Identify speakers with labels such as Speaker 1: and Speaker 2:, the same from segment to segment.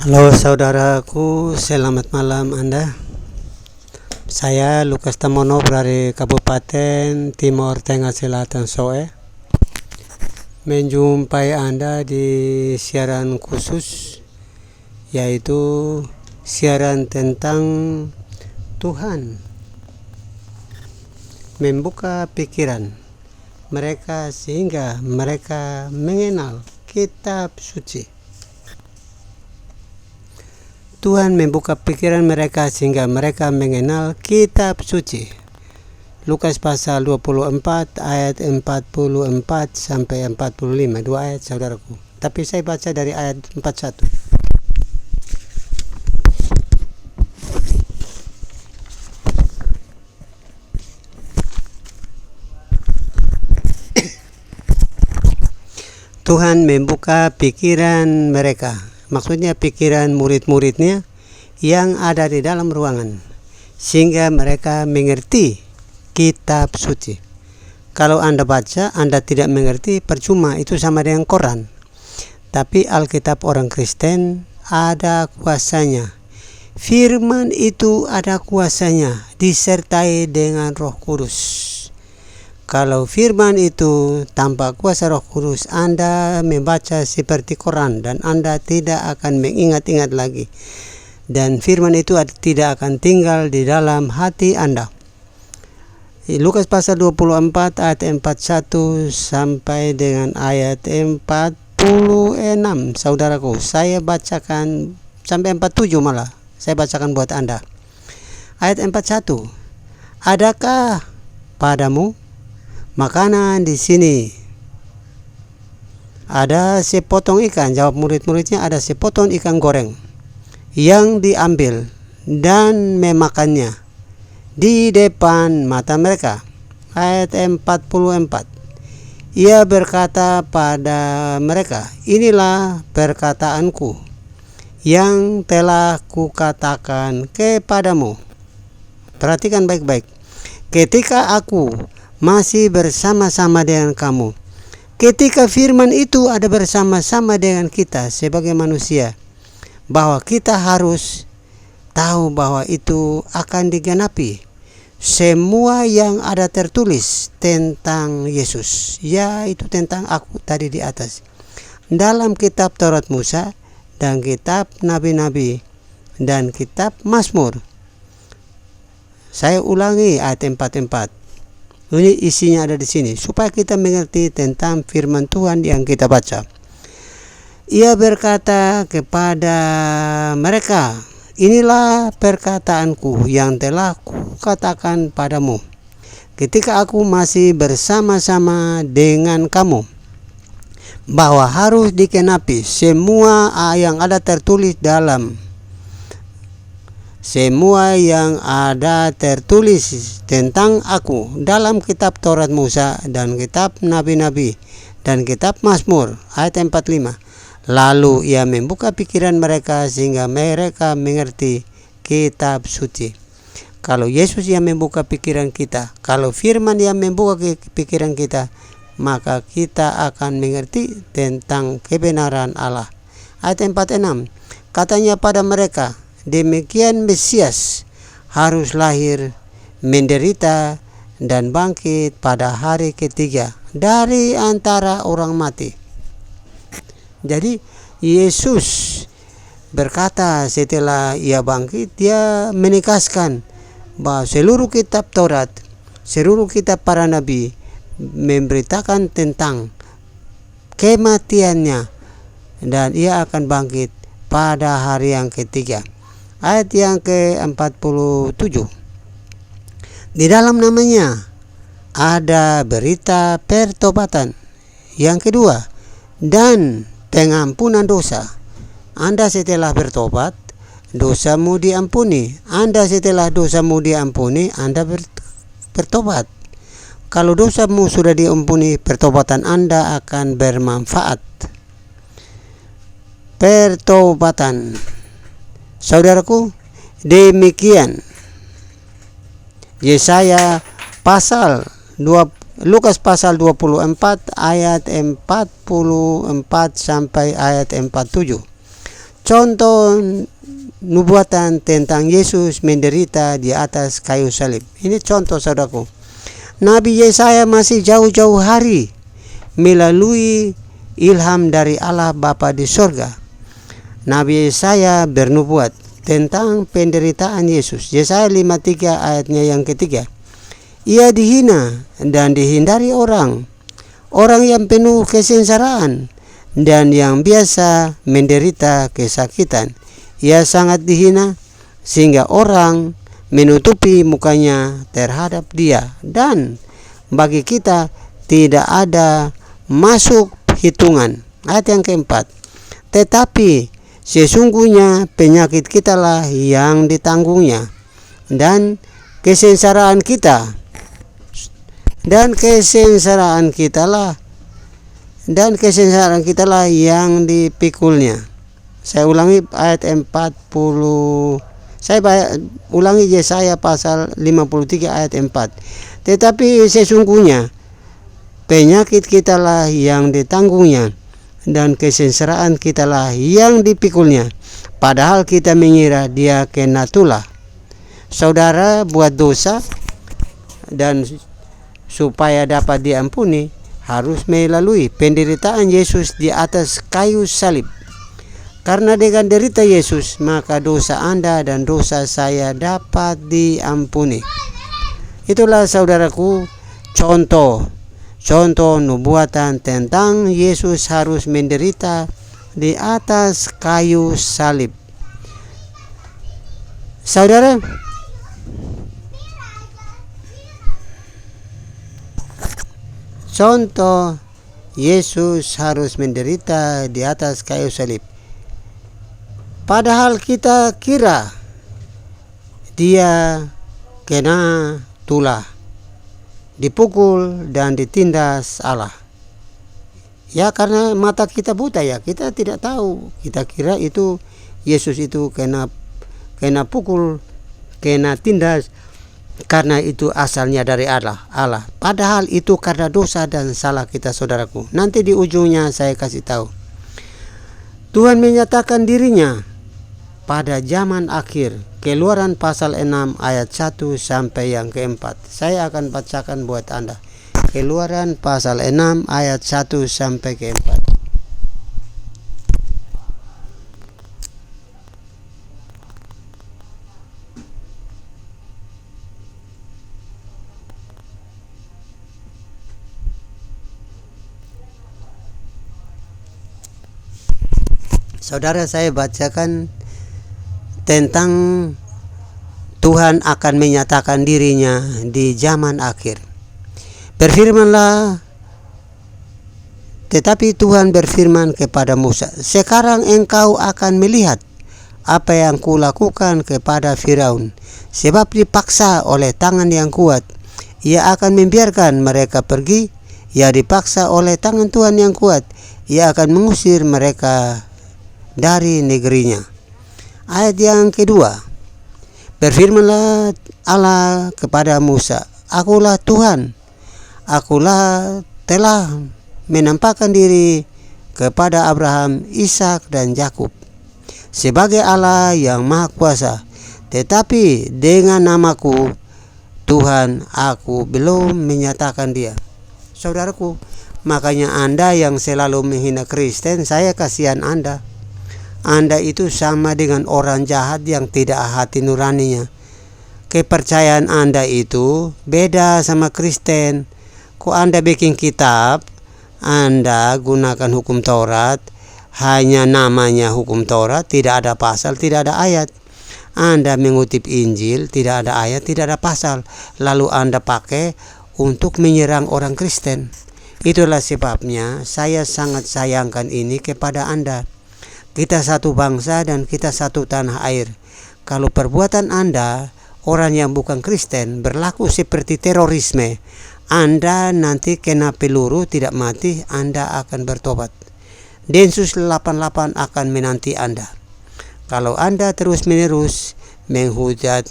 Speaker 1: Halo saudaraku, selamat malam Anda. Saya Lukas Tamono dari Kabupaten Timur Tengah Selatan Soe, menjumpai Anda di siaran khusus, yaitu siaran tentang Tuhan membuka pikiran mereka sehingga mereka mengenal kitab suci. Tuhan membuka pikiran mereka sehingga mereka mengenal kitab suci. Lukas pasal 24 ayat 44 sampai 45, dua ayat saudaraku. Tapi saya baca dari ayat 41. Tuhan membuka pikiran mereka, maksudnya pikiran murid-muridnya yang ada di dalam ruangan, sehingga mereka mengerti kitab suci. Kalau Anda baca, Anda tidak mengerti, percuma, itu sama dengan Quran. Tapi Alkitab orang Kristen ada kuasanya. Firman itu ada kuasanya, disertai dengan Roh Kudus. Kalau firman itu tanpa kuasa Roh Kudus, Anda membaca seperti Quran dan Anda tidak akan mengingat-ingat lagi. Dan firman itu tidak akan tinggal di dalam hati Anda. Lukas pasal 24 ayat 41 sampai dengan ayat 46, saudaraku. Saya bacakan sampai 47 malah. Saya bacakan buat Anda. Ayat 41. Adakah padamu makanan di sini? Ada sepotong ikan, jawab murid-muridnya, ada sepotong ikan goreng yang diambil dan memakannya di depan mata mereka. Ayat 44. Ia berkata pada mereka, inilah perkataanku yang telah kukatakan kepadamu. Perhatikan baik-baik. Ketika aku masih bersama-sama dengan kamu. Ketika firman itu ada bersama-sama dengan kita sebagai manusia, bahwa kita harus tahu bahwa itu akan digenapi. Semua yang ada tertulis tentang Yesus, yaitu tentang aku tadi di atas, dalam kitab Taurat Musa dan kitab Nabi-Nabi dan kitab Mazmur. Saya ulangi ayat 44. Ini isinya ada di sini supaya kita mengerti tentang firman Tuhan yang kita baca. Ia berkata kepada mereka, inilah perkataanku yang telah kukatakan padamu ketika aku masih bersama-sama dengan kamu, bahwa harus dikenapi semua yang ada tertulis tentang aku dalam kitab Taurat Musa dan kitab Nabi-Nabi dan kitab Mazmur. Ayat 45. Lalu ia membuka pikiran mereka sehingga mereka mengerti kitab suci. Kalau Yesus yang membuka pikiran kita, kalau firman yang membuka pikiran kita, maka kita akan mengerti tentang kebenaran Allah. Ayat 46. Katanya pada mereka, demikian Mesias harus lahir, menderita, dan bangkit pada hari ketiga dari antara orang mati. Jadi Yesus berkata setelah ia bangkit, dia menegaskan bahwa seluruh kitab Taurat, seluruh kitab para nabi memberitakan tentang kematiannya dan ia akan bangkit pada hari yang ketiga. Ayat yang ke-47. Di dalam namanya ada berita pertobatan. Yang kedua, dan pengampunan dosa. Anda setelah bertobat, dosamu diampuni. Anda setelah dosamu diampuni, Anda bertobat. Kalau dosamu sudah diampuni, pertobatan Anda akan bermanfaat. Pertobatan. Saudaraku, demikian Yesaya pasal 2, Lukas pasal 24 ayat 44 sampai ayat 47. contoh nubuatan tentang Yesus menderita di atas kayu salib. Ini contoh, saudaraku. Nabi Yesaya masih jauh-jauh hari melalui ilham dari Allah Bapa di sorga. Nabi Yesaya bernubuat tentang penderitaan Yesus. Yesaya 53 ayatnya yang ketiga. Ia dihina dan dihindari orang yang penuh kesengsaraan dan yang biasa menderita kesakitan. Ia sangat dihina sehingga orang menutupi mukanya terhadap dia, dan bagi kita tidak ada masuk hitungan. Ayat yang keempat. Tetapi sesungguhnya penyakit kitalah yang ditanggungnya, dan kesengsaraan kitalah yang dipikulnya. Saya ulangi ayat 40. Saya ulangi Yesaya pasal 53 ayat 4. Tetapi sesungguhnya penyakit kitalah yang ditanggungnya, dan kesengsaraan kitalah yang dipikulnya. Padahal kita mengira dia kena tulah. Saudara buat dosa, dan supaya dapat diampuni harus melalui penderitaan Yesus di atas kayu salib. Karena dengan derita Yesus, maka dosa Anda dan dosa saya dapat diampuni. Itulah, saudaraku, contoh nubuatan tentang Yesus harus menderita di atas kayu salib. Saudara, contoh Yesus harus menderita di atas kayu salib. Padahal kita kira dia kena tulah, dipukul dan ditindas Allah. Ya, karena mata kita buta ya, kita tidak tahu. Kita kira itu Yesus itu kena pukul, kena tindas karena itu asalnya dari Allah. Padahal itu karena dosa dan salah kita, saudaraku. Nanti di ujungnya saya kasih tahu. Tuhan menyatakan dirinya pada zaman akhir. Keluaran pasal 6 ayat 1 sampai yang keempat. Saya akan bacakan buat Anda. Keluaran pasal 6 ayat 1 sampai keempat. Saudara, saya bacakan tentang Tuhan akan menyatakan dirinya di zaman akhir. Berfirmanlah, tetapi Tuhan berfirman kepada Musa, sekarang engkau akan melihat apa yang kulakukan kepada Firaun, sebab dipaksa oleh tangan yang kuat. Ia akan membiarkan mereka pergi, ia dipaksa oleh tangan Tuhan yang kuat. Ia akan mengusir mereka dari negerinya. Ayat yang kedua. Berfirmanlah Allah kepada Musa, akulah Tuhan, akulah telah menampakkan diri kepada Abraham, Ishak dan Yakub sebagai Allah yang Maha Kuasa, tetapi dengan namaku Tuhan aku belum menyatakan dia. Saudaraku, makanya Anda yang selalu menghina Kristen, saya kasihan Anda. Anda itu sama dengan orang jahat yang tidak hati nuraninya. Kepercayaan Anda itu beda sama Kristen. Kok Anda bikin kitab, Anda gunakan hukum Taurat, hanya namanya hukum Taurat, tidak ada pasal, tidak ada ayat. Anda mengutip Injil, tidak ada ayat, tidak ada pasal, lalu Anda pakai untuk menyerang orang Kristen. Itulah sebabnya saya sangat sayangkan ini kepada Anda. Kita satu bangsa dan kita satu tanah air. Kalau perbuatan Anda, orang yang bukan Kristen, berlaku seperti terorisme, Anda nanti kena peluru tidak mati, Anda akan bertobat. Densus 88 akan menanti Anda. Kalau Anda terus-menerus menghujat,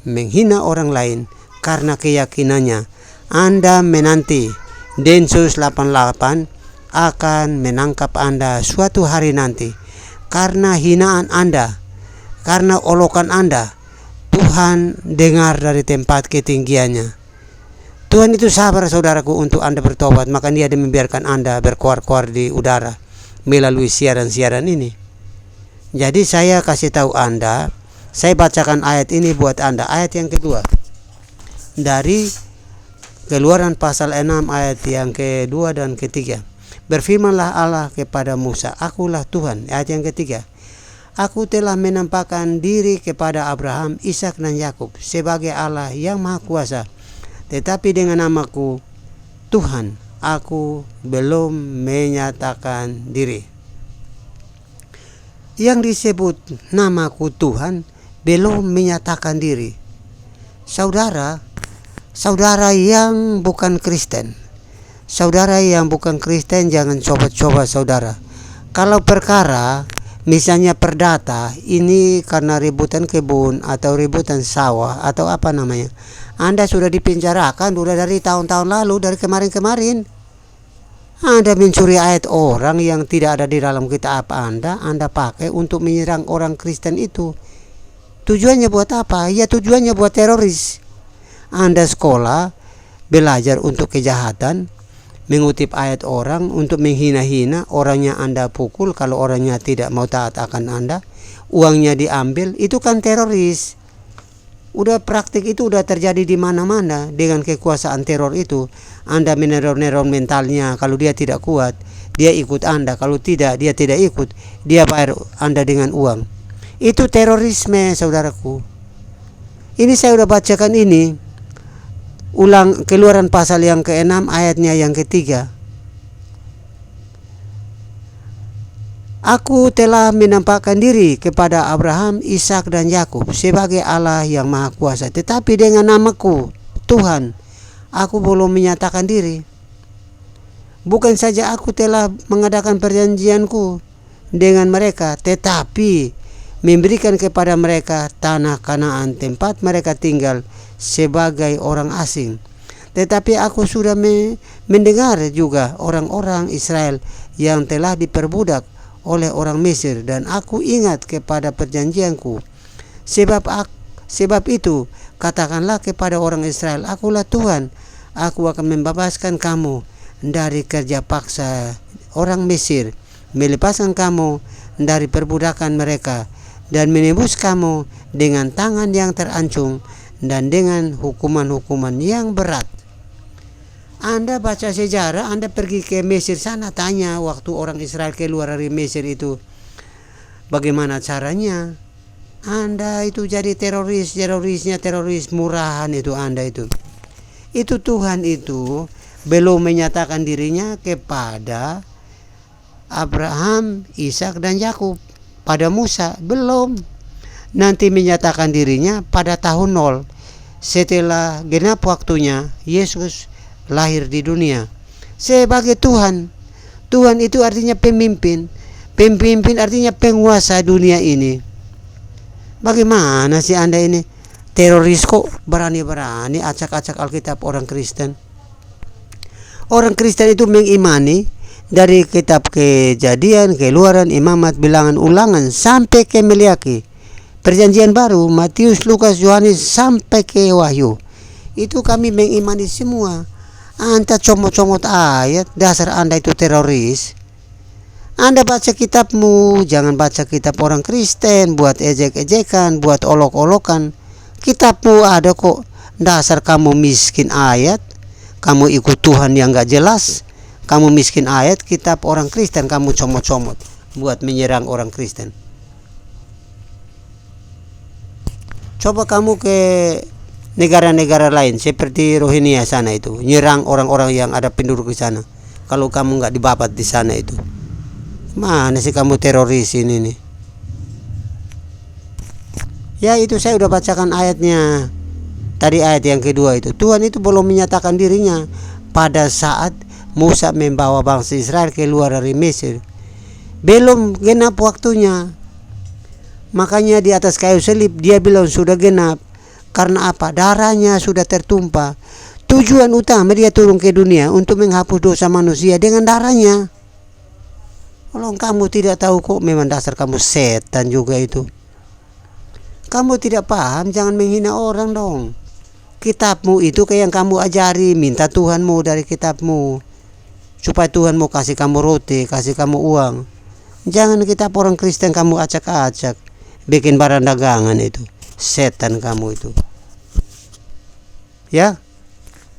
Speaker 1: menghina orang lain karena keyakinannya, Anda menanti Densus 88 akan menangkap Anda suatu hari nanti. karena hinaan Anda, karena olokan Anda, Tuhan dengar dari tempat ketinggiannya. Tuhan itu sabar saudaraku untuk Anda bertobat, maka Dia membiarkan Anda berkuar-kuar di udara melalui siaran-siaran ini. Jadi saya kasih tahu Anda, saya bacakan ayat ini buat Anda, ayat yang kedua dari Keluaran pasal 6 ayat yang kedua dan ketiga. Berfirmanlah Allah kepada Musa, Akulah Tuhan. Ayat yang ketiga, Aku telah menampakkan diri kepada Abraham, Ishak dan Yakub sebagai Allah yang Maha Kuasa. Tetapi dengan namaku Tuhan, aku belum menyatakan diri. Yang disebut namaku Tuhan belum menyatakan diri. Saudara yang bukan Kristen, saudara yang bukan Kristen jangan coba-coba saudara. Kalau perkara misalnya perdata ini karena ributan kebun atau ributan sawah atau apa namanya, Anda sudah dipenjarakan sudah dari tahun-tahun lalu, dari kemarin-kemarin. Anda mencuri ayat orang yang tidak ada di dalam kitab Anda pakai untuk menyerang orang Kristen itu. Tujuannya buat apa? Ya tujuannya buat teroris. Anda sekolah, belajar untuk kejahatan, mengutip ayat orang untuk menghina-hina, orangnya Anda pukul kalau orangnya tidak mau taat akan Anda, uangnya diambil, itu kan teroris. Udah praktik itu udah terjadi di mana-mana dengan kekuasaan teror itu. Anda meneror-neror mentalnya, kalau dia tidak kuat, dia ikut Anda, kalau tidak, dia tidak ikut, dia bayar Anda dengan uang. Itu terorisme saudaraku. Ini saya udah bacakan ini. Ulang Keluaran pasal yang ke-6 ayatnya yang ketiga. Aku telah menampakkan diri kepada Abraham, Ishak dan Yakub sebagai Allah yang Maha Kuasa. Tetapi dengan namaku Tuhan, aku belum menyatakan diri. Bukan saja aku telah mengadakan perjanjianku dengan mereka, tetapi memberikan kepada mereka tanah Kanaan tempat mereka tinggal sebagai orang asing. Tetapi aku sudah mendengar juga orang-orang Israel yang telah diperbudak oleh orang Mesir, dan aku ingat kepada perjanjianku. Sebab itu katakanlah kepada orang Israel, Akulah Tuhan, aku akan membebaskan kamu dari kerja paksa orang Mesir, melepaskan kamu dari perbudakan mereka, dan menebus kamu dengan tangan yang terancung dan dengan hukuman-hukuman yang berat. Anda baca sejarah, Anda pergi ke Mesir sana, tanya waktu orang Israel keluar dari Mesir itu bagaimana caranya. Anda itu jadi teroris murahan itu Anda itu. Itu Tuhan itu belum menyatakan dirinya kepada Abraham, Ishak dan Yakub. Pada Musa belum. Nanti menyatakan dirinya pada tahun 0 setelah genap waktunya Yesus lahir di dunia sebagai Tuhan. Tuhan itu artinya pemimpin. Pemimpin artinya penguasa dunia ini. Bagaimana sih Anda ini teroris kok berani-berani acak-acak Alkitab orang Kristen? Orang Kristen itu mengimani dari kitab Kejadian, Keluaran, Imamat, Bilangan, Ulangan sampai ke Meliaki, Perjanjian Baru, Matius, Lukas, Yohanes sampai ke Wahyu. Itu kami mengimani semua. Anda comot-comot ayat, dasar Anda itu teroris. Anda baca kitabmu, jangan baca kitab orang Kristen buat ejek-ejekan, buat olok-olokan. Kitabmu ada kok. Dasar kamu miskin ayat, kamu ikut Tuhan yang gak jelas. Kamu miskin ayat, kitab orang Kristen kamu comot-comot buat menyerang orang Kristen. Coba kamu ke negara-negara lain seperti Rohingya sana itu, nyerang orang-orang yang ada penduduk di sana. Kalau kamu nggak dibabat di sana itu, mana sih kamu teroris ini nih? Ya itu saya udah bacakan ayatnya. Tadi ayat yang kedua itu, Tuhan itu belum menyatakan dirinya pada saat Musa membawa bangsa Israel keluar dari Mesir. Belum genap waktunya. Makanya di atas kayu salib dia bilang sudah genap. Karena apa? Darahnya sudah tertumpah. Tujuan utama dia turun ke dunia untuk menghapus dosa manusia dengan darahnya. Kalau kamu tidak tahu kok, memang dasar kamu setan juga itu. Kamu tidak paham, jangan menghina orang dong. Kitabmu itu kayak yang kamu ajari, minta Tuhanmu dari kitabmu. Supaya Tuhan mau kasih kamu roti, kasih kamu uang. Jangan kitab orang Kristen kamu acak-acak. Bikin barang dagangan itu. Setan kamu itu. Ya,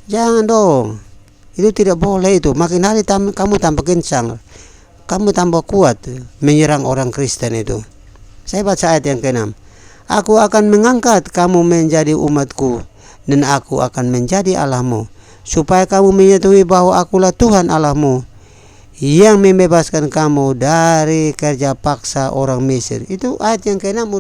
Speaker 1: jangan dong. Itu tidak boleh itu. Makin hari kamu tambah kencang. Kamu tambah kuat menyerang orang Kristen itu. Saya baca ayat yang ke-6. Aku akan mengangkat kamu menjadi umatku, dan aku akan menjadi Allahmu, supaya kamu mengetahui bahwa akulah Tuhan Allahmu, yang membebaskan kamu dari kerja paksa orang Mesir. Itu ayat yang ke-6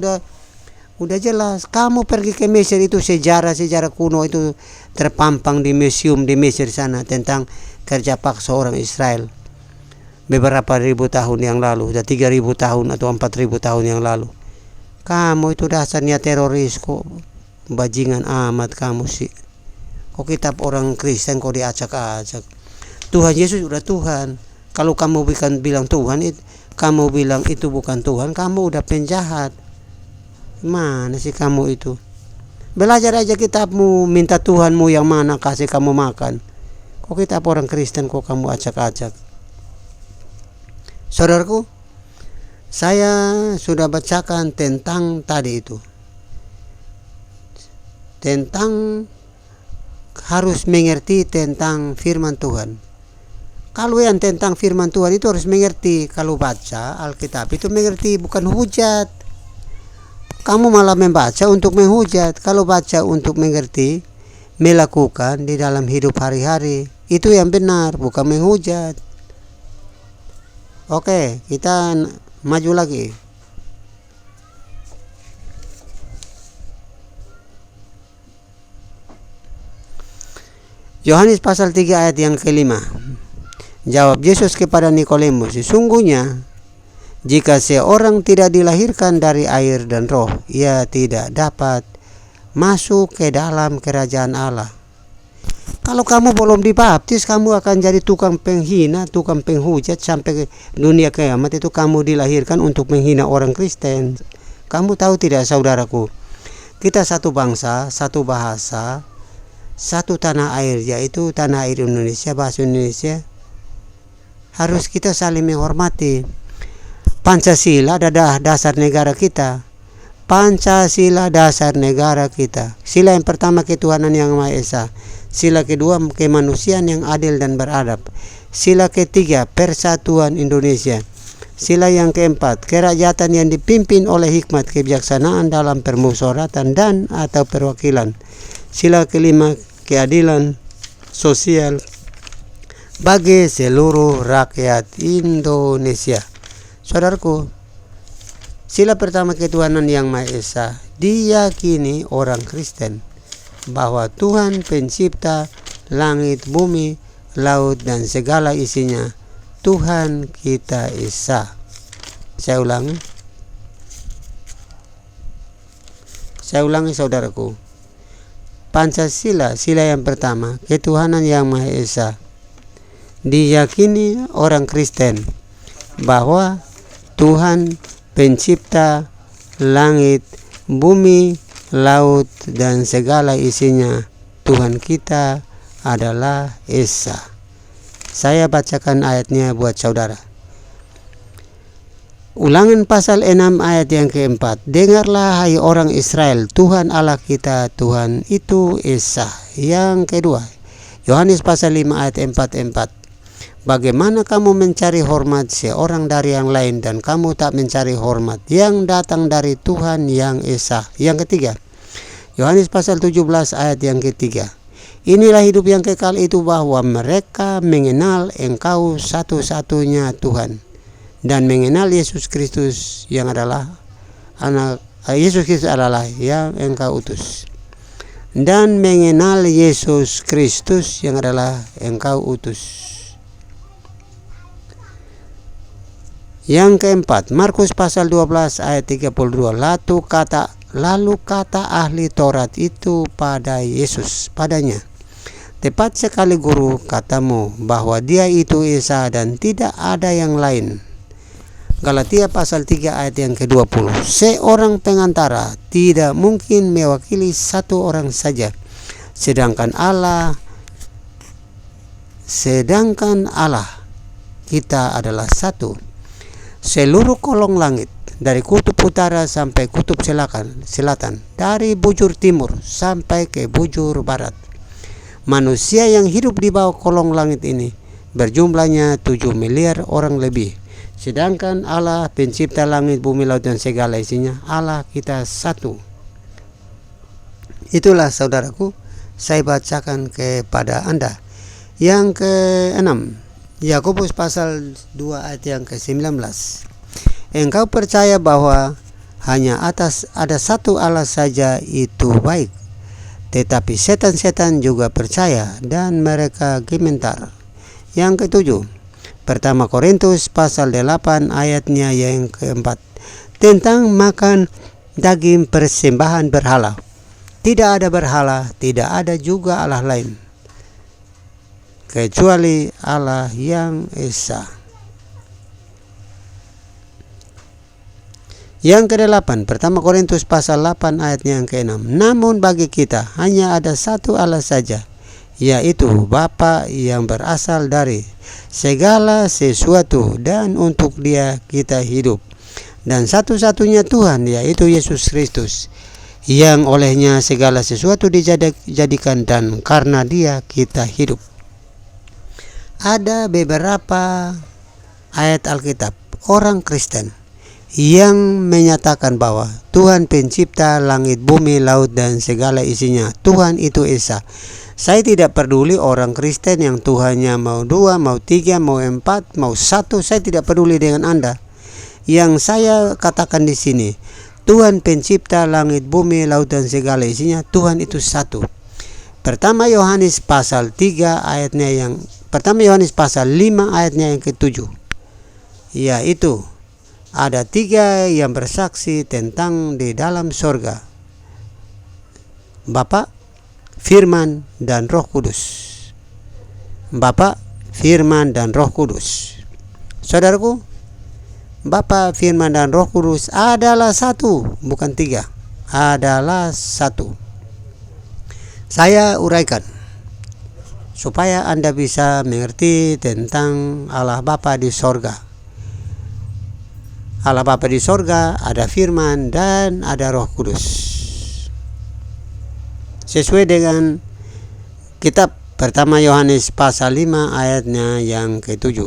Speaker 1: udah jelas. Kamu pergi ke Mesir itu sejarah kuno itu terpampang di museum di Mesir sana tentang kerja paksa orang Israel beberapa ribu tahun yang lalu, sudah 3.000 tahun atau 4.000 tahun yang lalu. Kamu itu dasarnya teroris kok, bajingan amat kamu sih. Kok kitab orang Kristen kok diacak-acak. Tuhan Yesus udah Tuhan. Kalau kamu bilang Tuhan, kamu bilang itu bukan Tuhan, kamu udah penjahat. Mana sih kamu itu? Belajar aja kitabmu, minta Tuhanmu yang mana kasih kamu makan. Kok kitab orang Kristen kok kamu acak-acak? Saudaraku, saya sudah bacakan tentang tadi itu. Tentang harus mengerti tentang firman Tuhan. Kalau yang tentang firman Tuhan itu harus mengerti. Kalau baca Alkitab itu mengerti, bukan hujat. Kamu malah membaca untuk menghujat. Kalau baca untuk mengerti, melakukan di dalam hidup hari-hari, itu yang benar, bukan menghujat. Oke, kita maju lagi. Yohanes pasal 3 ayat yang ke-5. Jawab Yesus kepada Nikodemus, sesungguhnya jika seorang tidak dilahirkan dari air dan roh, ia tidak dapat masuk ke dalam kerajaan Allah. Kalau kamu belum dibaptis, kamu akan jadi tukang penghina, tukang penghujat sampai ke dunia kiamat. Itu kamu dilahirkan untuk menghina orang Kristen. Kamu tahu tidak, saudaraku? Kita satu bangsa, satu bahasa, satu tanah air, yaitu tanah air Indonesia, bahasa Indonesia. Harus kita saling menghormati. Pancasila adalah dasar negara kita. Pancasila dasar negara kita. Sila yang pertama, ketuhanan yang Maha Esa. Sila kedua, kemanusiaan yang adil dan beradab. Sila ketiga, persatuan Indonesia. Sila yang keempat, kerakyatan yang dipimpin oleh hikmat kebijaksanaan dalam permusyawaratan dan atau perwakilan. Sila kelima, keadilan sosial bagi seluruh rakyat Indonesia. Saudaraku, sila pertama, ketuhanan yang Maha Esa, diyakini orang Kristen bahwa Tuhan pencipta langit, bumi, laut, dan segala isinya, Tuhan kita Esa. Saya ulangi saudaraku. Pancasila, sila yang pertama, ketuhanan yang Maha Esa, diyakini orang Kristen bahwa Tuhan pencipta langit, bumi, laut, dan segala isinya, Tuhan kita adalah Esa. Saya bacakan ayatnya buat saudara. Ulangan pasal 6 ayat yang keempat. Dengarlah hai orang Israel, Tuhan Allah kita, Tuhan itu Esa. Yang kedua, Yohanes pasal 5 ayat 44. Bagaimana kamu mencari hormat seorang dari yang lain dan kamu tak mencari hormat yang datang dari Tuhan yang Esa. Yang ketiga, Yohanes pasal 17 ayat yang ketiga. Inilah hidup yang kekal itu, bahwa mereka mengenal Engkau satu-satunya Tuhan dan mengenal Yesus Kristus yang adalah Yesus Kristus adalah yang Engkau utus. Dan mengenal Yesus Kristus yang adalah Engkau utus. Yang keempat, Markus pasal 12 ayat 32. Lalu kata ahli Taurat itu pada Yesus, padanya, tepat sekali guru katamu bahwa dia itu Esa dan tidak ada yang lain. Galatia pasal 3 ayat yang ke-20. Seorang pengantara tidak mungkin mewakili satu orang saja, sedangkan Allah kita adalah satu. Seluruh kolong langit, dari kutub utara sampai kutub selatan, dari bujur timur sampai ke bujur barat. Manusia yang hidup di bawah kolong langit ini berjumlahnya 7 miliar orang lebih. Sedangkan Allah pencipta langit, bumi, laut dan segala isinya, Allah kita satu. Itulah saudaraku, saya bacakan kepada Anda. Yang ke-6, Yakobus pasal 2 ayat yang ke-19. Engkau percaya bahwa hanya ada satu Allah saja, itu baik. Tetapi setan-setan juga percaya dan mereka gemetar. Yang ke-7, Pertama Korintus pasal 8 ayatnya yang ke-4. Tentang makan daging persembahan berhala. Tidak ada berhala, tidak ada juga Allah lain, kecuali Allah yang Esa. Yang ke-8, Pertama Korintus pasal 8 ayatnya yang ke-6. Namun bagi kita hanya ada satu Allah saja, yaitu Bapa yang berasal dari segala sesuatu dan untuk Dia kita hidup, dan satu-satunya Tuhan, yaitu Yesus Kristus, yang olehnya segala sesuatu dijadikan dan karena Dia kita hidup. Ada beberapa ayat Alkitab orang Kristen yang menyatakan bahwa Tuhan pencipta langit, bumi, laut dan segala isinya. Tuhan itu Esa. Saya tidak peduli orang Kristen yang Tuhannya mau 2, mau 3, mau 4, mau 1. Saya tidak peduli dengan Anda. Yang saya katakan di sini, Tuhan pencipta langit, bumi, laut dan segala isinya. Tuhan itu satu. Pertama Yohanes pasal 5 ayatnya yang ke-7. Yaitu ada 3 yang bersaksi tentang di dalam sorga: Bapa, Firman, dan Roh Kudus. Bapa, Firman, dan Roh Kudus. Saudaraku, Bapa, Firman, dan Roh Kudus adalah satu, bukan 3. Adalah satu. Saya uraikan supaya Anda bisa mengerti tentang Allah Bapa di sorga. Allah Bapa di sorga, ada Firman dan ada Roh Kudus. Sesuai dengan kitab Pertama Yohanes pasal 5 ayatnya yang ke-7.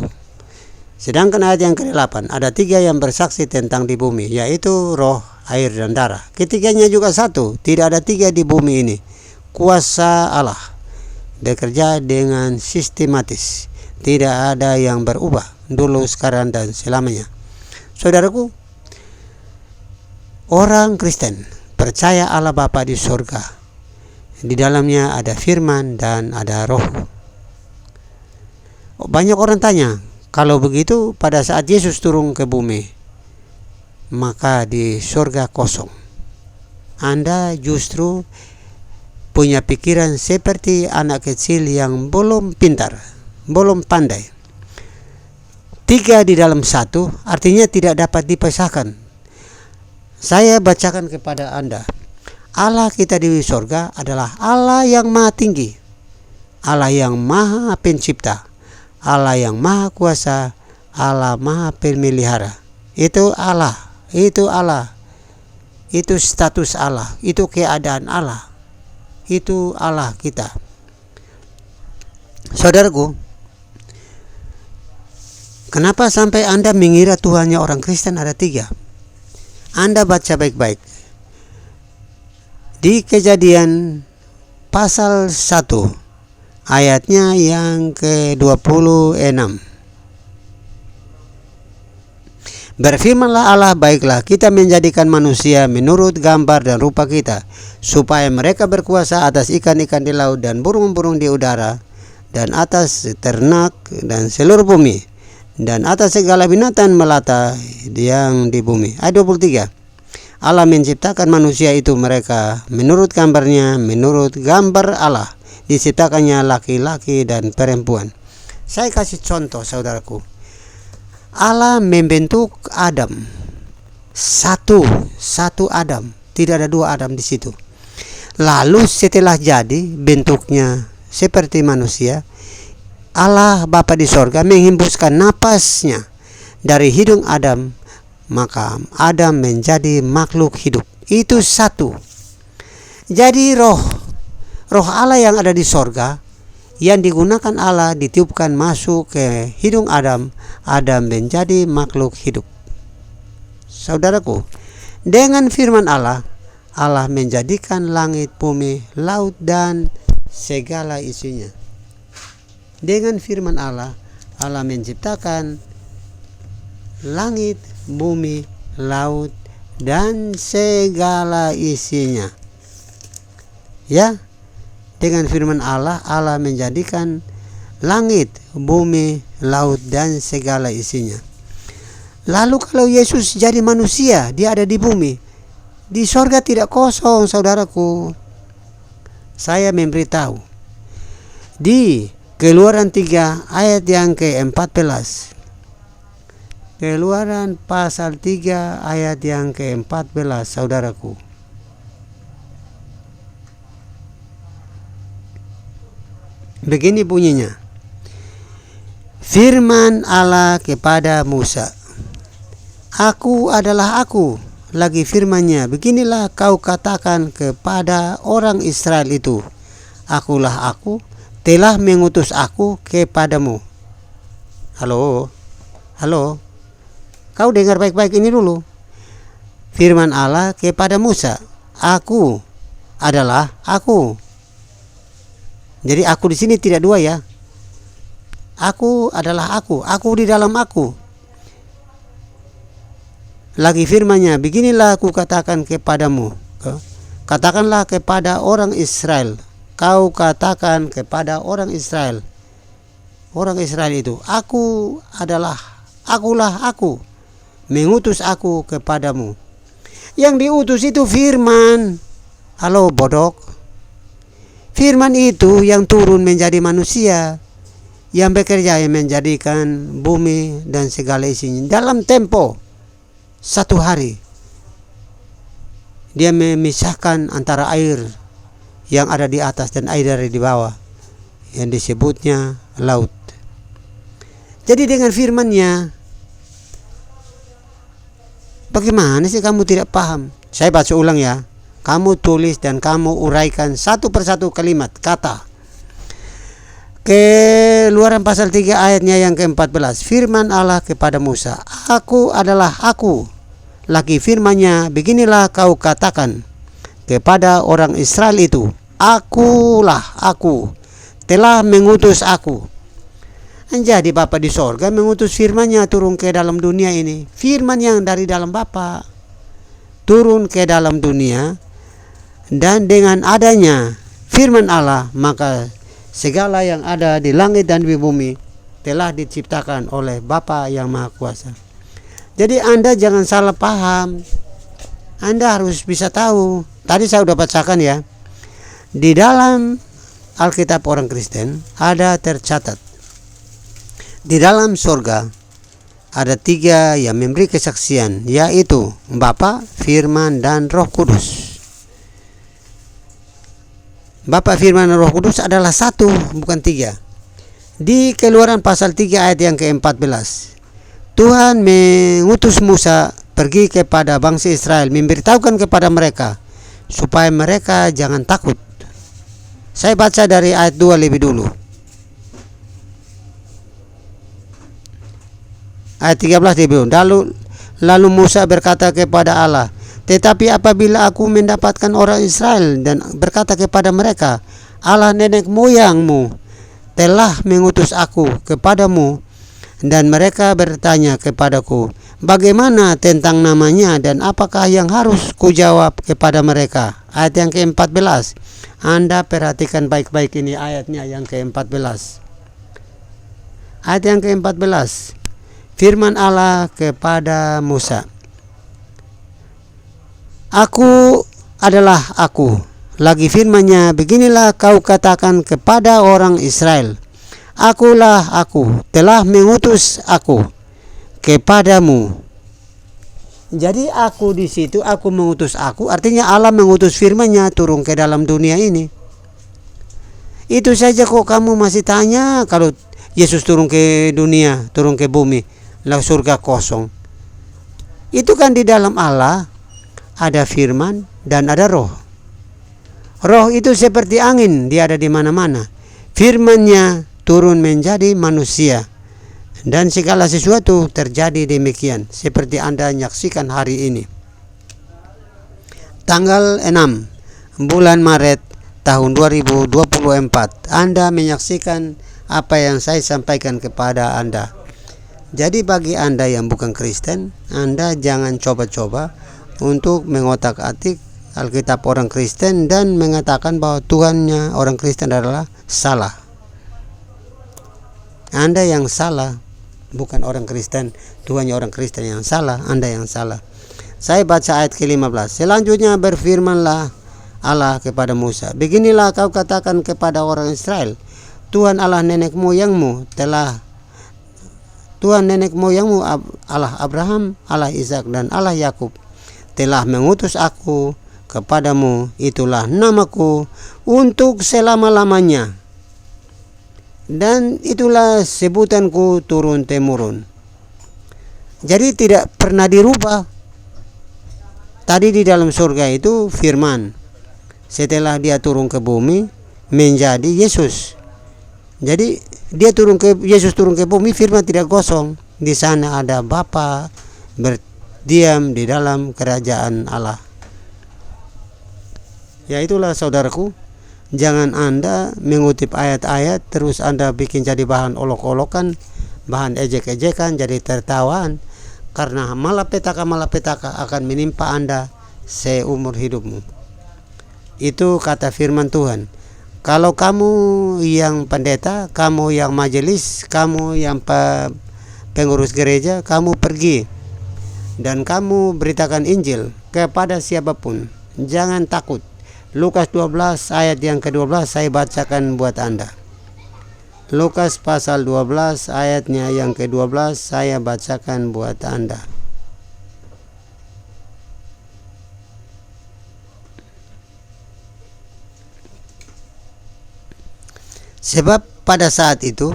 Speaker 1: Sedangkan ayat yang ke-8, ada 3 yang bersaksi tentang di bumi, yaitu roh, air, dan darah. Ketiganya juga satu, tidak ada 3 di bumi ini. Kuasa Allah bekerja dengan sistematis, tidak ada yang berubah dulu, sekarang, dan selamanya. Saudaraku, orang Kristen percaya Allah Bapa di surga. Di dalamnya ada Firman dan ada Roh. Banyak orang tanya, kalau begitu pada saat Yesus turun ke bumi, maka di surga kosong. Anda justru punya pikiran seperti anak kecil yang belum pintar, belum pandai. 3 di dalam 1 artinya tidak dapat dipisahkan. Saya bacakan kepada Anda. Allah kita di surga adalah Allah yang maha tinggi, Allah yang maha pencipta, Allah yang maha kuasa, Allah maha pemelihara. Itu Allah, itu Allah, itu status Allah, itu keadaan Allah, itu Allah kita. Saudaraku, kenapa sampai Anda mengira Tuhannya orang Kristen ada 3? Anda baca baik-baik. Di Kejadian pasal 1 ayatnya yang ke-26. Berfirmanlah Allah, baiklah kita menjadikan manusia menurut gambar dan rupa kita, supaya mereka berkuasa atas ikan-ikan di laut dan burung-burung di udara, dan atas ternak dan seluruh bumi, dan atas segala binatang melata yang di bumi. Ayat 23. Allah menciptakan manusia itu mereka menurut gambarnya, menurut gambar Allah diciptakannya laki-laki dan perempuan. Saya kasih contoh, saudaraku. Allah membentuk Adam. Satu Adam. Tidak ada dua Adam di situ. Lalu setelah jadi bentuknya seperti manusia, Allah Bapa di sorga menghembuskan napasnya dari hidung Adam, maka Adam menjadi makhluk hidup. Itu satu. Jadi roh Allah yang ada di sorga yang digunakan Allah ditiupkan masuk ke hidung Adam, Adam menjadi makhluk hidup. Saudaraku, dengan firman Allah menjadikan langit, bumi, laut, dan segala isinya. Dengan firman Allah menciptakan langit, bumi, laut, dan segala isinya. Ya, dengan firman Allah menjadikan langit, bumi, laut, dan segala isinya. Lalu kalau Yesus jadi manusia, dia ada di bumi. Di sorga tidak kosong, saudaraku. Saya memberitahu. Di Keluaran 3 ayat yang ke-14. Keluaran pasal 3 ayat yang ke-14, saudaraku. Begini bunyinya. Firman Allah kepada Musa, Aku adalah Aku. Lagi firman-Nya, beginilah kau katakan kepada orang Israel itu, Akulah Aku, telah mengutus Aku kepadamu. Halo. Kau dengar baik-baik ini dulu. Firman Allah kepada Musa, Aku adalah Aku. Jadi aku di sini tidak dua ya. Aku adalah Aku di dalam Aku. Lagi firman-Nya, beginilah aku katakan kepadamu. Katakanlah kepada orang Israel. Kau katakan kepada orang Israel. Orang Israel itu, Akulah Aku. Mengutus Aku kepadamu. Yang diutus itu firman. Halo bodok. Firman itu yang turun menjadi manusia, yang bekerja yang menjadikan bumi dan segala isinya dalam tempo 1 hari. Dia memisahkan antara air yang ada di atas dan air dari di bawah, yang disebutnya laut. Jadi dengan firman-Nya, bagaimana sih kamu tidak paham? Saya baca ulang ya. Kamu tulis dan kamu uraikan satu persatu kalimat, kata. Keluaran pasal 3 ayatnya yang ke-14. Firman Allah kepada Musa, Aku adalah Aku. Lagi firman-Nya, beginilah kau katakan kepada orang Israel itu, Akulah Aku, telah mengutus Aku. Jadi Bapa di sorga mengutus firman-Nya turun ke dalam dunia ini. Firman yang dari dalam Bapa turun ke dalam dunia. Dan dengan adanya firman Allah, maka segala yang ada di langit dan di bumi telah diciptakan oleh Bapa yang Maha Kuasa. Jadi Anda jangan salah paham. Anda harus bisa tahu. Tadi saya sudah bacakan ya. Di dalam Alkitab orang Kristen ada tercatat, di dalam sorga ada 3 yang memberi kesaksian, yaitu Bapa, Firman, dan Roh Kudus. Bapa, Firman, dan Roh Kudus adalah 1, bukan 3. Di Keluaran pasal 3 ayat yang ke-14, Tuhan mengutus Musa pergi kepada bangsa Israel, memberitahukan kepada mereka supaya mereka jangan takut. Saya baca dari ayat 2 lebih dulu. Ayat 13 lebih dulu. Lalu Musa berkata kepada Allah, tetapi apabila aku mendapatkan orang Israel dan berkata kepada mereka, Allah nenek moyangmu telah mengutus aku kepadamu, dan mereka bertanya kepadaku, bagaimana tentang namanya dan apakah yang harus kujawab kepada mereka? Ayat yang ke-14. Anda perhatikan baik-baik ini ayatnya yang ke-14. Ayat yang ke-14. Firman Allah kepada Musa, Aku adalah Aku. Lagi firman-Nya, beginilah kau katakan kepada orang Israel, Akulah Aku, telah mengutus aku kepadamu. Jadi aku di situ, aku mengutus aku, artinya Allah mengutus firman-Nya turun ke dalam dunia ini. Itu saja kok kamu masih tanya, kalau Yesus turun ke dunia, turun ke bumi, lah surga kosong. Itu kan di dalam Allah ada firman dan ada roh. Roh itu seperti angin, dia ada di mana-mana. Firman-Nya turun menjadi manusia. Dan segala sesuatu terjadi demikian seperti Anda menyaksikan hari ini. Tanggal 6 bulan Maret tahun 2024, Anda menyaksikan apa yang saya sampaikan kepada Anda. Jadi bagi Anda yang bukan Kristen, Anda jangan coba-coba untuk mengotak-atik Alkitab orang Kristen dan mengatakan bahwa Tuhannya orang Kristen adalah salah. Anda yang salah, bukan orang Kristen. Tuhannya orang Kristen yang salah, Anda yang salah. Saya baca ayat ke-15. Selanjutnya berfirmanlah Allah kepada Musa, beginilah kau katakan kepada orang Israel, Tuhan Allah nenek moyangmu Allah Abraham, Allah Ishak dan Allah Yakub telah mengutus aku kepadamu, itulah namaku untuk selama-lamanya. Dan itulah sebutanku turun temurun. Jadi tidak pernah dirubah. Tadi di dalam surga itu firman. Setelah dia turun ke bumi menjadi Yesus. Jadi Yesus turun ke bumi, firman tidak kosong. Di sana ada Bapa berdiam di dalam kerajaan Allah. Ya itulah saudaraku. Jangan Anda mengutip ayat-ayat terus Anda bikin jadi bahan olok-olokan, bahan ejek-ejekan, jadi tertawaan, karena malapetaka akan menimpa Anda seumur hidupmu. Itu kata firman Tuhan. Kalau kamu yang pendeta, kamu yang majelis, kamu yang pengurus gereja, kamu pergi dan kamu beritakan Injil kepada siapapun. Jangan takut. Lukas 12 ayat yang ke-12 saya bacakan buat Anda. Lukas pasal 12 ayatnya yang ke-12 saya bacakan buat Anda. Sebab pada saat itu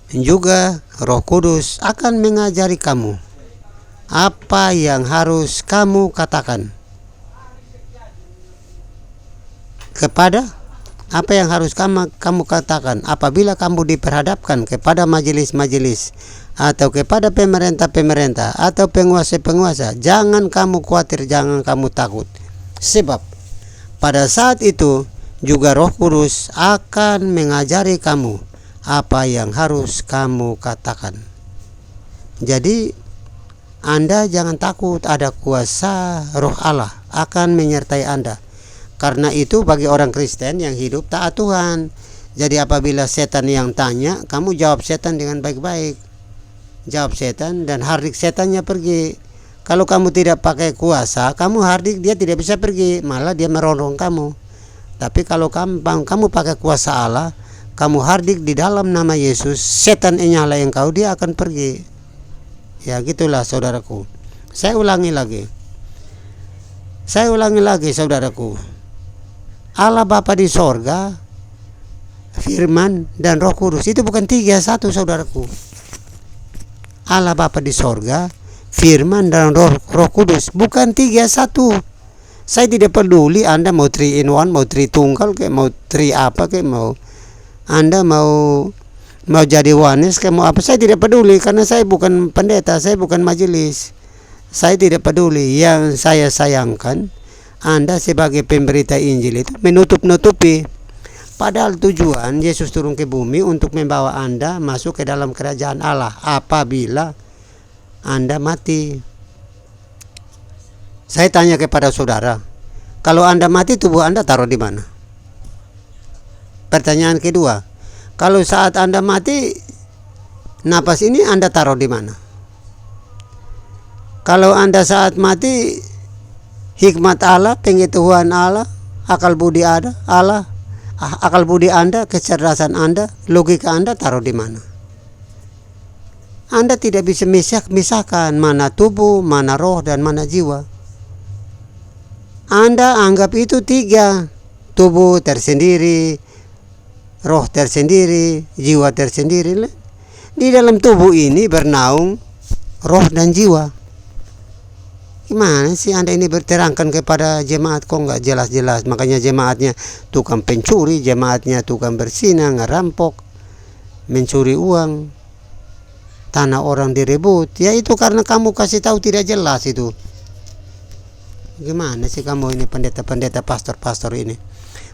Speaker 1: juga Roh Kudus akan mengajari kamu apa yang harus kamu katakan. Apa yang harus kamu katakan apabila kamu diperhadapkan kepada majelis-majelis atau kepada pemerintah-pemerintah atau penguasa-penguasa. Jangan kamu khawatir, jangan kamu takut. Sebab pada saat itu juga Roh Kudus akan mengajari kamu apa yang harus kamu katakan. Jadi Anda jangan takut, ada kuasa Roh Allah akan menyertai Anda. Karena itu bagi orang Kristen yang hidup taat Tuhan. Jadi apabila setan yang tanya, kamu jawab setan dengan baik-baik. Jawab setan dan hardik setannya pergi. Kalau kamu tidak pakai kuasa, kamu hardik, dia tidak bisa pergi, malah dia merongrong kamu. Tapi kalau kamu pakai kuasa Allah, kamu hardik di dalam nama Yesus, setan nyala engkau, dia akan pergi. Ya gitulah saudaraku. Saya ulangi lagi saudaraku. Allah Bapa di sorga, firman dan Roh Kudus itu bukan 3-1 saudaraku. Allah Bapa di sorga, firman dan Roh Kudus bukan 3-1. Saya tidak peduli Anda mau 3 in 1, mau 3 tunggal, kayak mau 3 apa, kayak mau Anda mau jadi oneness, kayak mau apa, saya tidak peduli, karena saya bukan pendeta, saya bukan majelis. Saya tidak peduli. Yang saya sayangkan, Anda sebagai pemberita Injil itu menutup-nutupi. Padahal tujuan Yesus turun ke bumi untuk membawa Anda masuk ke dalam kerajaan Allah apabila Anda mati. Saya tanya kepada saudara, kalau Anda mati, tubuh Anda taruh di mana? Pertanyaan kedua, kalau saat Anda mati, napas ini Anda taruh di mana? Kalau Anda saat mati, hikmat Allah, pengetahuan Allah, akal budi Anda, kecerdasan Anda, logika Anda taruh di mana? Anda tidak bisa misahkan mana tubuh, mana roh, dan mana jiwa. Anda anggap itu tiga, tubuh tersendiri, roh tersendiri, jiwa tersendiri. Di dalam tubuh ini bernaung roh dan jiwa. Gimana sih Anda ini berterangkan kepada jemaat kok nggak jelas-jelas? Makanya jemaatnya tukang pencuri, jemaatnya tukang berzina, ngerampok, mencuri uang, tanah orang direbut. Ya itu karena kamu kasih tahu tidak jelas itu. Gimana sih kamu ini pendeta-pendeta, pastor-pastor ini?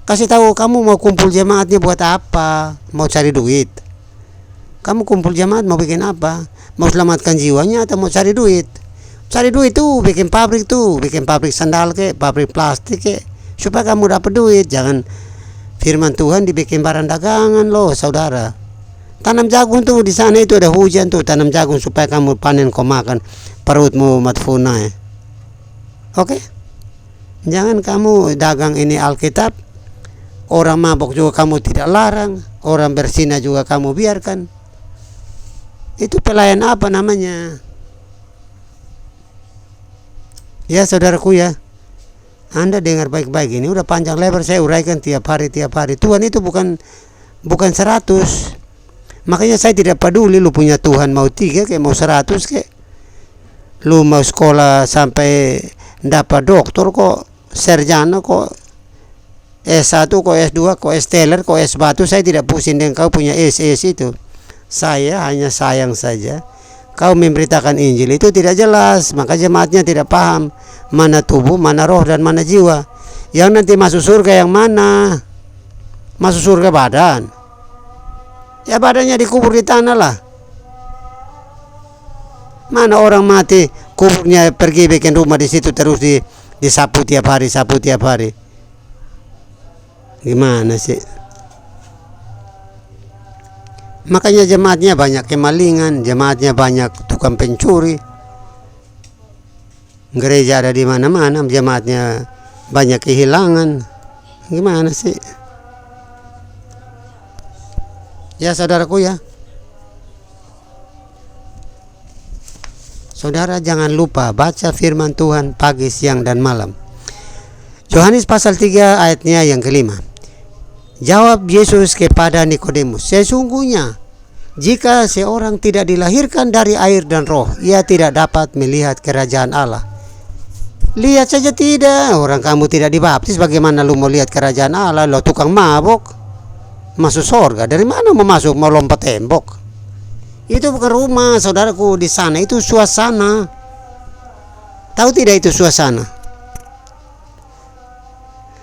Speaker 1: Kasih tahu kamu mau kumpul jemaatnya buat apa? Mau cari duit? Kamu kumpul jemaat mau bikin apa? Mau selamatkan jiwanya atau mau cari duit? Cari duit tuh, bikin pabrik sandal ke, pabrik plastik ke, supaya kamu dapat duit. Jangan firman Tuhan dibikin barang dagangan loh, saudara. Tanam jagung tuh di sana itu ada hujan tuh, tanam jagung supaya kamu panen kau makan, perutmu matfuna ya. Oke? Jangan kamu dagang ini Alkitab. Orang mabok juga kamu tidak larang, orang berzina juga kamu biarkan. Itu pelayan apa namanya? Ya saudaraku ya, Anda dengar baik-baik, ini udah panjang lebar saya uraikan tiap hari. Tuhan itu bukan 100. Makanya saya tidak peduli lu punya Tuhan mau 3 kayak mau 100 kayak. Lu mau sekolah sampai dapat doktor kok, sarjana kok, S1 kok, S2 kok, S-teller kok, S-batu, saya tidak pusing dengan kau punya SS itu. Saya hanya sayang saja kau memberitakan Injil itu tidak jelas, maka jemaatnya tidak paham mana tubuh, mana roh, dan mana jiwa. Yang nanti masuk surga yang mana? Masuk surga badan. Ya badannya dikubur di tanah lah. Mana orang mati kuburnya pergi bikin rumah di situ terus disapu tiap hari. Gimana sih? Makanya jemaatnya banyak kemalingan, jemaatnya banyak tukang pencuri. Gereja ada di mana-mana, jemaatnya banyak kehilangan. Gimana sih? Ya saudaraku ya. Saudara jangan lupa baca firman Tuhan pagi, siang, dan malam. Yohanes pasal 3 ayatnya yang kelima. Jawab Yesus kepada Nikodemus, sesungguhnya jika seorang tidak dilahirkan dari air dan roh, ia tidak dapat melihat kerajaan Allah. Lihat saja tidak, orang kamu tidak dibaptis, bagaimana lu mau lihat kerajaan Allah? Lo tukang mabok, masuk surga. Dari mana mau masuk? Mau lompat tembok? Itu bukan rumah, saudaraku. Di sana itu suasana. Tahu tidak itu suasana?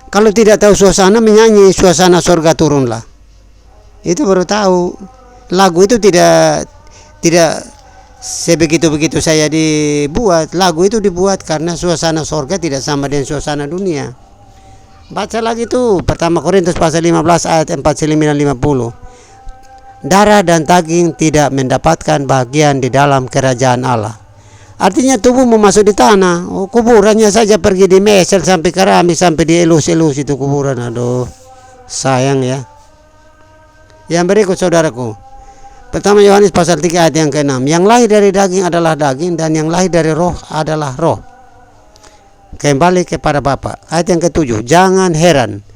Speaker 1: Kalau tidak tahu suasana, menyanyi suasana surga turunlah. Itu baru tahu. Lagu itu tidak sebegitu-begitu saya dibuat. Lagu itu dibuat karena suasana surga tidak sama dengan suasana dunia. Baca lagi tuh pertama Korintus pasal 15 ayat 49-50. Darah dan daging tidak mendapatkan bagian di dalam kerajaan Allah. Artinya tubuh mau masuk di tanah. Kuburannya saja pergi di mesel sampai keramik, sampai dielus-elus itu kuburan. Aduh, sayang ya. Yang berikut saudaraku. Pertama Yohanes pasal 3 ayat yang ke-6. Yang lahir dari daging adalah daging, dan yang lahir dari roh adalah roh. Kembali kepada Bapa. Ayat yang ke-7. Jangan heran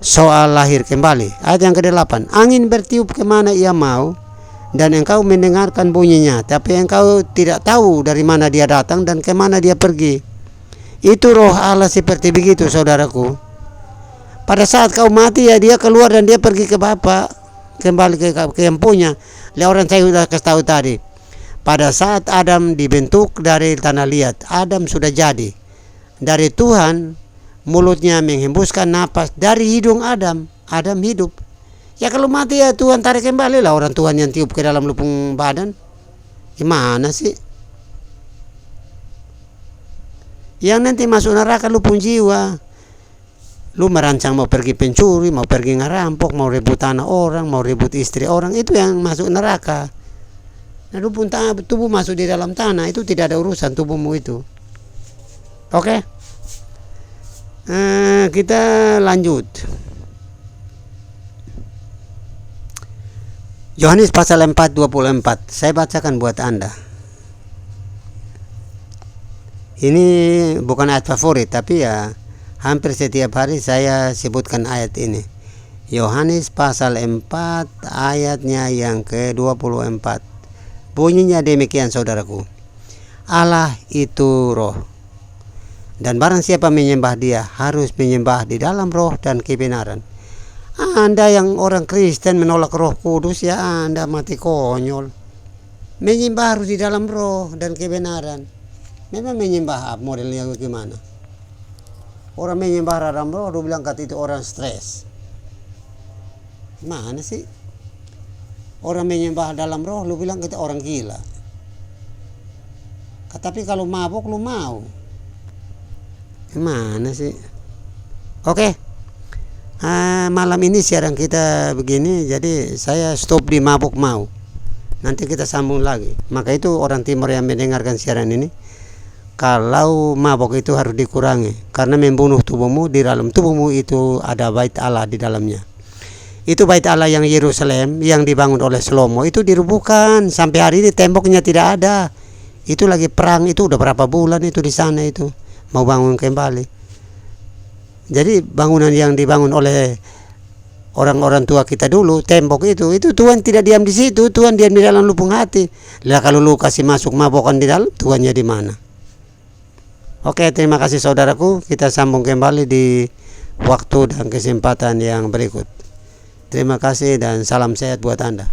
Speaker 1: soal lahir kembali. Ayat yang ke-8. Angin bertiup kemana ia mau, dan engkau mendengarkan bunyinya, tapi engkau tidak tahu dari mana dia datang dan kemana dia pergi. Itu roh Allah seperti begitu saudaraku. Pada saat kau mati ya dia keluar dan dia pergi ke Bapa, kembali ke yang punya. Lihat orang saya sudah kasih tahu tadi. Pada saat Adam dibentuk dari tanah liat, Adam sudah jadi. Dari Tuhan, mulutnya menghembuskan napas dari hidung Adam. Adam hidup. Ya kalau mati ya Tuhan tarik kembali lah orang Tuhan yang tiup ke dalam lubung badan. Gimana sih? Yang nanti masuk neraka lubung jiwa. Lu merancang mau pergi pencuri, mau pergi ngerampok, mau rebut tanah orang, mau rebut istri orang, itu yang masuk neraka. Nah lubung tanah, tubuh masuk di dalam tanah, itu tidak ada urusan tubuhmu itu. Oke? Kita lanjut. Yohanes pasal 4:24. Saya bacakan buat Anda. Ini bukan ayat favorit, tapi ya hampir setiap hari saya sebutkan ayat ini. Yohanes pasal 4 ayatnya yang ke-24. Bunyinya demikian, saudaraku. Allah itu roh, dan barang siapa menyembah dia harus menyembah di dalam roh dan kebenaran. Anda yang orang Kristen menolak Roh Kudus, ya Anda mati konyol. Menyembah harus di dalam roh dan kebenaran. Memang menyembah modelnya bagaimana? Orang menyembah dalam roh, lu bilang kata itu orang stres. Mana sih? Orang menyembah dalam roh, lu bilang kita orang gila. Tapi kalau mabuk lu mau. Mana sih? Oke. Malam ini siaran kita begini, jadi saya stop di mabuk mau. Nanti kita sambung lagi. Maka itu orang timur yang mendengarkan siaran ini, kalau mabuk itu harus dikurangi, karena membunuh tubuhmu. Di dalam tubuhmu itu ada bait Allah di dalamnya. Itu bait Allah yang Yerusalem yang dibangun oleh Salomo itu dirubuhkan, sampai hari ini temboknya tidak ada. Itu lagi perang, itu udah berapa bulan itu di sana, itu mau bangun kembali. Jadi bangunan yang dibangun oleh orang-orang tua kita dulu, tembok itu Tuhan tidak diam di situ, Tuhan diam di dalam lubuk hati. Lah kalau lu kasih masuk mabokan di dalam, Tuhannya di mana? Oke, terima kasih saudaraku. Kita sambung kembali di waktu dan kesempatan yang berikut. Terima kasih dan salam sehat buat Anda.